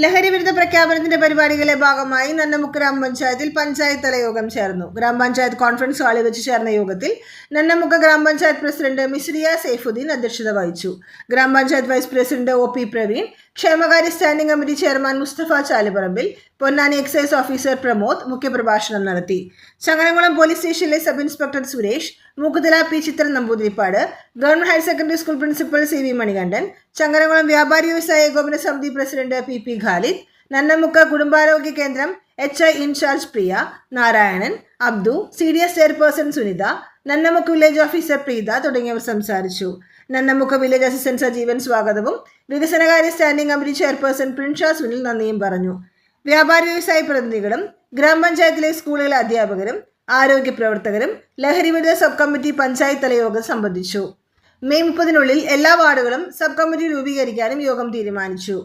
ലഹരി വിരുദ്ധ പ്രഖ്യാപനത്തിന്റെ പരിപാടികളുടെ ഭാഗമായി നന്നമുക്ക് ഗ്രാമപഞ്ചായത്തിൽ പഞ്ചായത്ത് തല യോഗം ചേർന്നു. ഗ്രാമപഞ്ചായത്ത് കോൺഫറൻസ് ഹാളിൽ വെച്ച് ചേർന്ന യോഗത്തിൽ നന്നമുക്ക് ഗ്രാമപഞ്ചായത്ത് പ്രസിഡന്റ് മിസ്രിയ സൈഫുദ്ദീൻ അധ്യക്ഷത വഹിച്ചു. ഗ്രാമപഞ്ചായത്ത് vice president O P Praveen, ക്ഷേമകാര്യ standing committee chairman Musthafa Chalipparambil, Ponnani excise officer Pramod മുഖ്യപ്രഭാഷണം നടത്തി. ചങ്ങരംകുളം പോലീസ് സ്റ്റേഷനിലെ sub inspector Suresh, Mookkuthala P Chithra Namboothiripad, government higher secondary school principal C V Manikandan, Changaramkulam വ്യാപാരി വ്യവസായ ഏകോപന സമിതി president P P Khalid, Nannamukku കുടുംബാരോഗ്യ കേന്ദ്രം HI incharge Priya, Narayanan, Abdu, CDS chairperson Sunitha, Nannamukku village officer Preetha തുടങ്ങിയവർ സംസാരിച്ചു. നന്നമുക്ക് വില്ലേജ് അസിസ്റ്റന്റ് സജീവൻ സ്വാഗതവും വികസനകാര്യ standing committee chairperson Prinsha Sunil നന്ദിയും പറഞ്ഞു. വ്യാപാരി വ്യവസായ പ്രതിനിധികളും ഗ്രാമപഞ്ചായത്തിലെ സ്കൂളുകളിലെ അധ്യാപകരും ആരോഗ്യ പ്രവർത്തകരും ലഹരി വിരുദ്ധ സബ് കമ്മിറ്റി പഞ്ചായത്ത് തല യോഗം സംബന്ധിച്ചു. മെയ് 30 എല്ലാ വാർഡുകളും സബ് കമ്മിറ്റി രൂപീകരിക്കാനും യോഗം തീരുമാനിച്ചു.